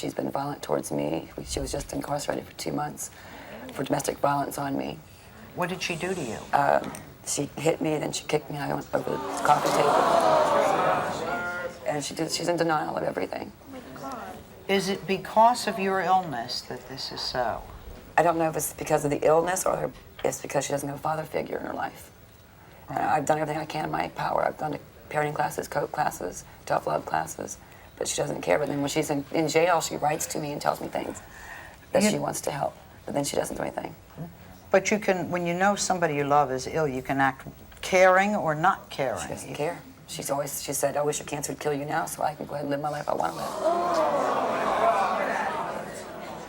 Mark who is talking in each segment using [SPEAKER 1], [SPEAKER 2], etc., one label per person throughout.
[SPEAKER 1] she's been violent towards me. She was just incarcerated for 2 months for domestic violence on me.
[SPEAKER 2] What did she do to you?
[SPEAKER 1] She hit me, then she kicked me. I went over the coffee table. And she's in denial of everything.
[SPEAKER 2] Is it because of your illness that this is so?
[SPEAKER 1] I don't know if it's because of the illness or it's because she doesn't have a father figure in her life. And I've done everything I can in my power. I've gone to parenting classes, cope classes, tough love classes, but she doesn't care. But then when she's in jail, she writes to me and tells me things that she wants to help, but then she doesn't do anything.
[SPEAKER 2] But you can, when you know somebody you love is ill, you can act caring or not caring.
[SPEAKER 1] She doesn't care. She said, I wish your cancer would kill you now so I can go ahead and live my life I want to live.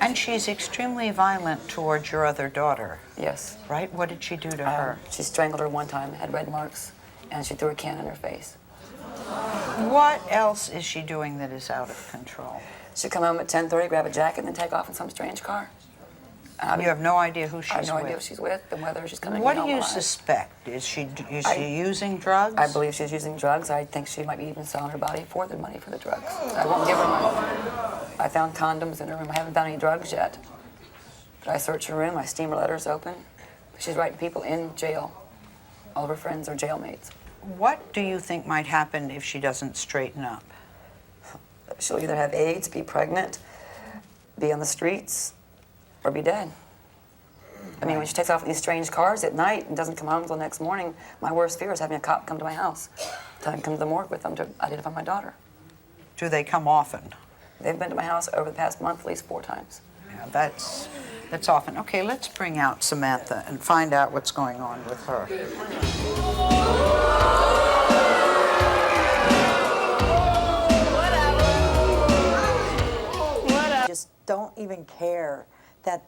[SPEAKER 2] And she's extremely violent towards your other daughter.
[SPEAKER 1] Yes.
[SPEAKER 2] Right? What did she do to her?
[SPEAKER 1] She strangled her one time, had red marks, and she threw a can in her face.
[SPEAKER 2] What else is she doing that is out of control?
[SPEAKER 1] She'd come home at 10:30, grab a jacket, and then take off in some strange car.
[SPEAKER 2] You have no idea who she's with?
[SPEAKER 1] I have no idea who she's with and whether she's coming
[SPEAKER 2] What
[SPEAKER 1] home
[SPEAKER 2] do you
[SPEAKER 1] alive.
[SPEAKER 2] suspect? Is she using drugs?
[SPEAKER 1] I believe she's using drugs. I think she might be even selling her body for the money for the drugs. I won't give her money. I found condoms in her room. I haven't found any drugs yet. But I searched her room. I steam her letters open. She's writing people in jail. All of her friends are jailmates.
[SPEAKER 2] What do you think might happen if she doesn't straighten up?
[SPEAKER 1] She'll either have AIDS, be pregnant, be on the streets, or be dead. I mean, when she takes off in these strange cars at night and doesn't come home until the next morning, my worst fear is having a cop come to my house, telling me to come to the morgue with them to identify my daughter.
[SPEAKER 2] Do they come often?
[SPEAKER 1] They've been to my house over the past month at least 4 times.
[SPEAKER 2] Yeah, that's often. Okay, let's bring out Samantha and find out what's going on with her.
[SPEAKER 3] Just don't even care that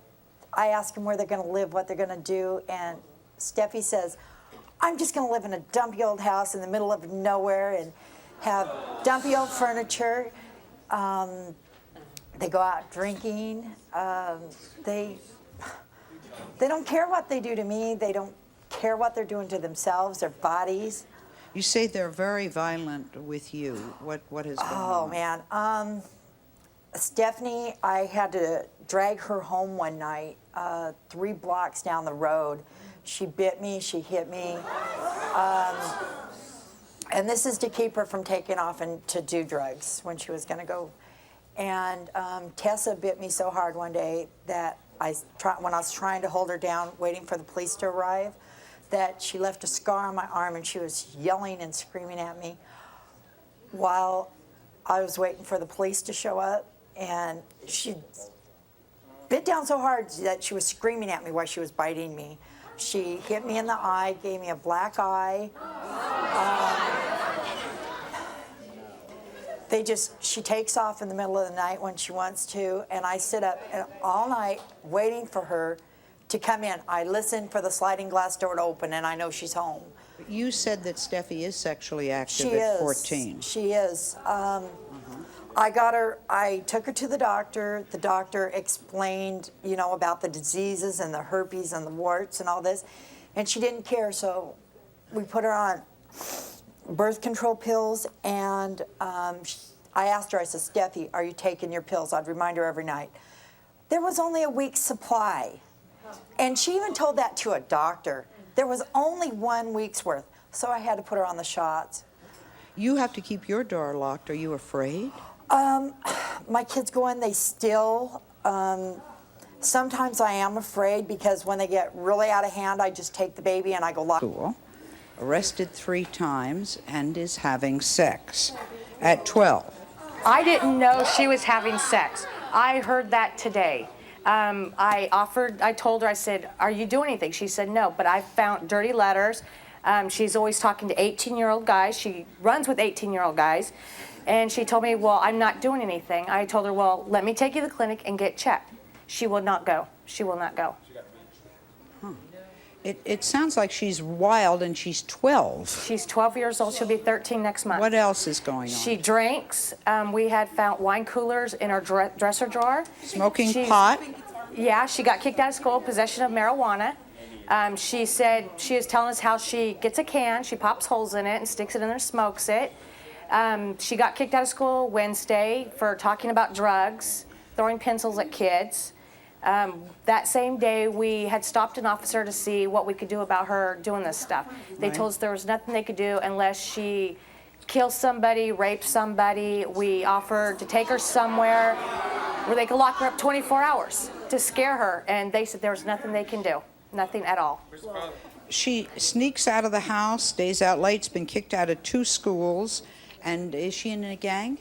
[SPEAKER 3] I ask them where they're going to live, what they're going to do, and Steffi says, I'm just going to live in a dumpy old house in the middle of nowhere and have dumpy old furniture. They go out drinking. They don't care what they do to me. They don't care what they're doing to themselves, their bodies.
[SPEAKER 2] You say they're very violent with you. What has been
[SPEAKER 3] Oh, man. Stephanie, I had to drag her home one night, 3 blocks down the road. She bit me, she hit me. And this is to keep her from taking off and to do drugs when she was going to go. And Tessa bit me so hard one day that when I was trying to hold her down, waiting for the police to arrive, that she left a scar on my arm and she was yelling and screaming at me while I was waiting for the police to show up. And she bit down so hard that she was screaming at me while she was biting me. She hit me in the eye, gave me a black eye. She takes off in the middle of the night when she wants to, and I sit up all night waiting for her to come in. I listen for the sliding glass door to open, and I know she's home.
[SPEAKER 2] You said that Steffi is sexually active
[SPEAKER 3] She
[SPEAKER 2] at
[SPEAKER 3] is.
[SPEAKER 2] 14.
[SPEAKER 3] She is. I took her to the doctor. The doctor explained, about the diseases and the herpes and the warts and all this, and she didn't care, so we put her on birth control pills, and I asked her, I said, Steffi, are you taking your pills? I'd remind her every night. There was only a week's supply, and she even told that to a doctor. There was only 1 week's worth, so I had to put her on the shots.
[SPEAKER 2] You have to keep your door locked. Are you afraid?
[SPEAKER 3] My kids go in, they still, sometimes I am afraid because when they get really out of hand, I just take the baby and I go lock.
[SPEAKER 2] Cool. Arrested 3 times and is having sex at 12.
[SPEAKER 4] I didn't know she was having sex. I heard that today. I told her, I said, are you doing anything? She said no, but I found dirty letters. She's always talking to 18-year-old guys. She runs with 18-year-old guys. And she told me, well, I'm not doing anything. I told her, well, let me take you to the clinic and get checked. She will not go. She will not go.
[SPEAKER 2] Huh. It sounds like she's wild and she's 12.
[SPEAKER 4] She's 12 years old. She'll be 13 next month.
[SPEAKER 2] What else is going on?
[SPEAKER 4] She drinks. We had found wine coolers in her dresser drawer.
[SPEAKER 2] Smoking pot?
[SPEAKER 4] Yeah, she got kicked out of school, possession of marijuana. She said she is telling us how she gets a can, she pops holes in it and sticks it in there and smokes it. She got kicked out of school Wednesday for talking about drugs. throwing pencils at kids. That same day, we had stopped an officer to see what we could do about her doing this stuff. They told us there was nothing they could do unless she kills somebody, rapes somebody. We offered to take her somewhere where they could lock her up 24 hours to scare her, and they said there was nothing they can do, nothing at all.
[SPEAKER 2] She sneaks out of the house, stays out late, has been kicked out of 2 schools, and is she in a gang?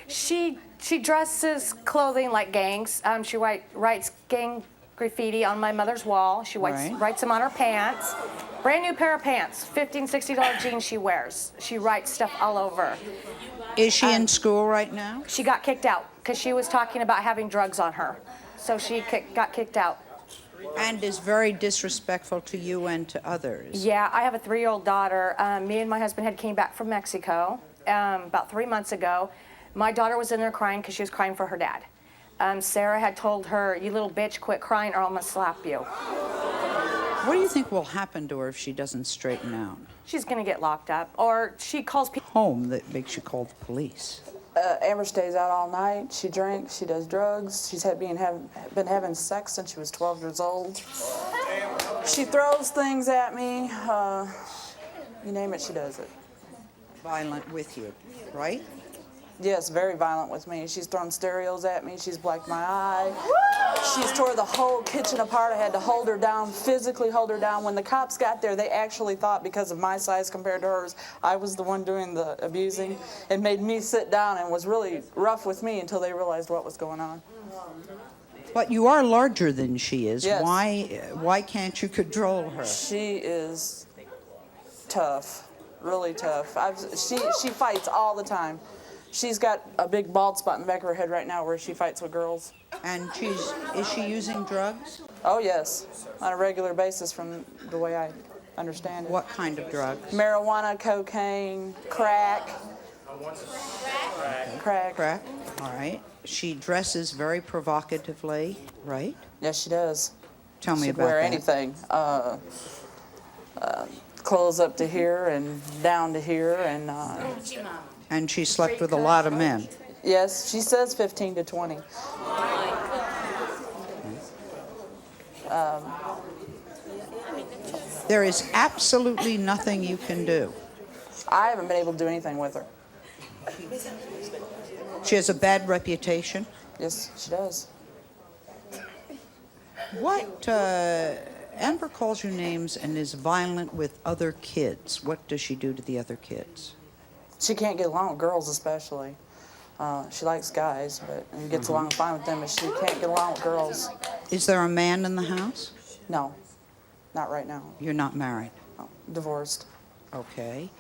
[SPEAKER 4] She dresses clothing like gangs. She writes gang graffiti on my mother's wall. She writes them on her pants. Brand new pair of pants, $15, $60 jeans she wears. She writes stuff all over.
[SPEAKER 2] Is she in school right now?
[SPEAKER 4] She got kicked out because she was talking about having drugs on her. So she got kicked out.
[SPEAKER 2] And is very disrespectful to you and to others.
[SPEAKER 4] Yeah, I have a 3-year-old daughter. Me and my husband had came back from Mexico about 3 months ago. My daughter was in there crying because she was crying for her dad. Sarah had told her, "You little bitch, quit crying or I'm gonna slap you."
[SPEAKER 2] What do you think will happen to her if she doesn't straighten out?
[SPEAKER 4] She's gonna get locked up, or she calls people.
[SPEAKER 2] Home that makes you call the police.
[SPEAKER 5] Amber stays out all night. She drinks. She does drugs. She's been having sex since she was 12 years old. She throws things at me. You name it, she does it.
[SPEAKER 2] Violent with you, right?
[SPEAKER 5] Yes, very violent with me. She's thrown stereos at me. She's blacked my eye. She's tore the whole kitchen apart. I had to hold her down, physically hold her down. When the cops got there, they actually thought because of my size compared to hers, I was the one doing the abusing. It made me sit down and was really rough with me until they realized what was going on.
[SPEAKER 2] But you are larger than she is.
[SPEAKER 5] Yes.
[SPEAKER 2] Why can't you control her?
[SPEAKER 5] She is tough, really tough. She fights all the time. She's got a big bald spot in the back of her head right now where she fights with girls.
[SPEAKER 2] And is she using drugs?
[SPEAKER 5] Oh, yes, on a regular basis from the way I understand it.
[SPEAKER 2] What kind of drugs?
[SPEAKER 5] Marijuana, cocaine, crack. Crack.
[SPEAKER 2] Crack. All right. She dresses very provocatively, right?
[SPEAKER 5] Yes, she does.
[SPEAKER 2] Tell me
[SPEAKER 5] She'd
[SPEAKER 2] about
[SPEAKER 5] wear
[SPEAKER 2] that.
[SPEAKER 5] anything. Clothes up to here and down to here,
[SPEAKER 2] And she slept with a lot of men.
[SPEAKER 5] yes, she says 15 to 20.
[SPEAKER 2] There is absolutely nothing you can do.
[SPEAKER 5] I haven't been able to do anything with her.
[SPEAKER 2] She has a bad reputation.
[SPEAKER 5] Yes, she does.
[SPEAKER 2] What, Amber calls you names and is violent with other kids. What does she do to the other kids?
[SPEAKER 5] She can't get along with girls, especially. She likes guys, and gets along fine with them, but she can't get along with girls.
[SPEAKER 2] Is there a man in the house?
[SPEAKER 5] No, not right now.
[SPEAKER 2] You're not married.
[SPEAKER 5] No, divorced.
[SPEAKER 2] Okay.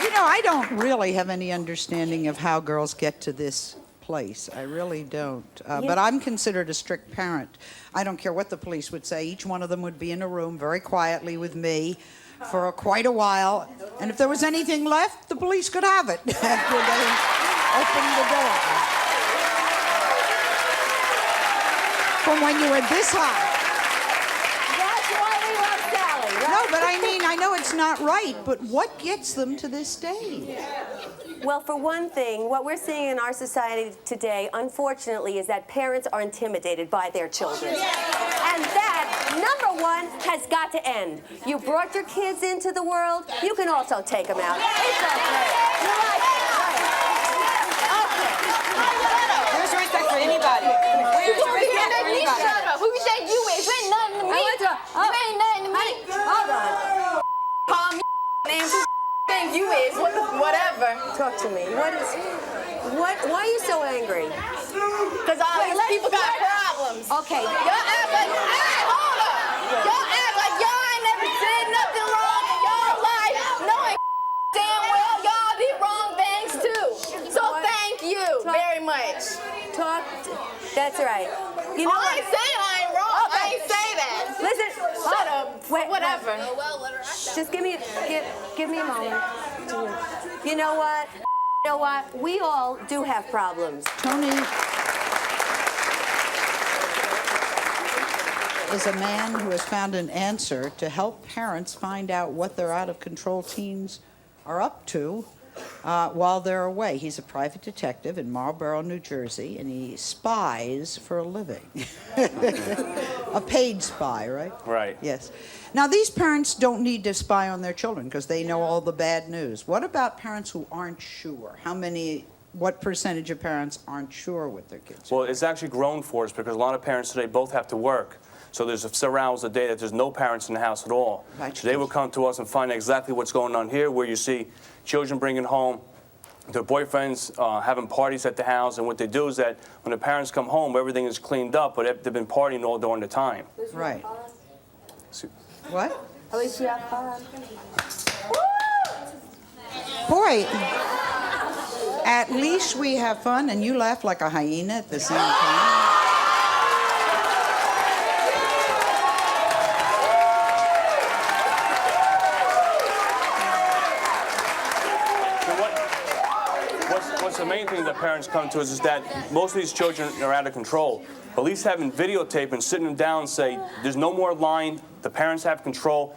[SPEAKER 2] You know, I don't really have any understanding of how girls get to this place. I really don't. But I'm considered a strict parent. I don't care what the police would say. Each one of them would be in a room very quietly with me for quite a while. And if there was anything left, the police could have it after they opened the door. From when you were this high.
[SPEAKER 6] That's why we love Sally, right?
[SPEAKER 2] No, but I mean, I know it's not right, but what gets them to this stage?
[SPEAKER 6] Well, for one thing, what we're seeing in our society today, unfortunately, is that parents are intimidated by their children. And that, number one, has got to end. You brought your kids into the world, you can also take them out. It's okay. You're right. Okay.
[SPEAKER 7] There's respect for anybody. Where's respect for anybody?
[SPEAKER 8] Shut up. Who you think you is? You ain't nothing to me. You ain't nothing to me.
[SPEAKER 6] Hold on.
[SPEAKER 8] Call me names. Who think you is? Whatever.
[SPEAKER 6] Talk to me. Why are you so angry?
[SPEAKER 8] Because all these people got problems.
[SPEAKER 6] Okay.
[SPEAKER 8] Y'all act like, hey, hold up. Y'all act like y'all ain't never did nothing wrong in y'all life. Knowing damn well y'all did wrong things too. So thank you very much.
[SPEAKER 6] That's right. You know
[SPEAKER 8] I ain't saying I ain't wrong. I ain't say that.
[SPEAKER 6] Listen.
[SPEAKER 8] Shut up.
[SPEAKER 6] Wait,
[SPEAKER 8] Whatever.
[SPEAKER 6] Just give me a moment. You know what? You know what? We all do have problems.
[SPEAKER 2] Tony is a man who has found an answer to help parents find out what their out-of-control teens are up to while they're away. He's a private detective in Marlborough, New Jersey, and he spies for a living. A paid spy, right?
[SPEAKER 9] Right.
[SPEAKER 2] Yes. Now, these parents don't need to spy on their children because they know all the bad news. What about parents who aren't sure? What percentage of parents aren't sure what their kids are?
[SPEAKER 9] Well, it's actually grown for us because a lot of parents today both have to work. So there's several hours a day that there's no parents in the house at all.
[SPEAKER 2] Right.
[SPEAKER 9] So they will come to us and find out exactly what's going on here, where you see children bringing home their boyfriends, having parties at the house, and what they do is that when the parents come home, everything is cleaned up, but they've been partying all during the time.
[SPEAKER 2] Right.
[SPEAKER 9] So,
[SPEAKER 2] What?
[SPEAKER 6] At least you have fun.
[SPEAKER 2] Boy, at least we have fun, and you laugh like a hyena at the same time.
[SPEAKER 9] What's the main thing that parents come to us is that most of these children are out of control. At least having videotape and sitting them down and say, there's no more lying, the parents have control.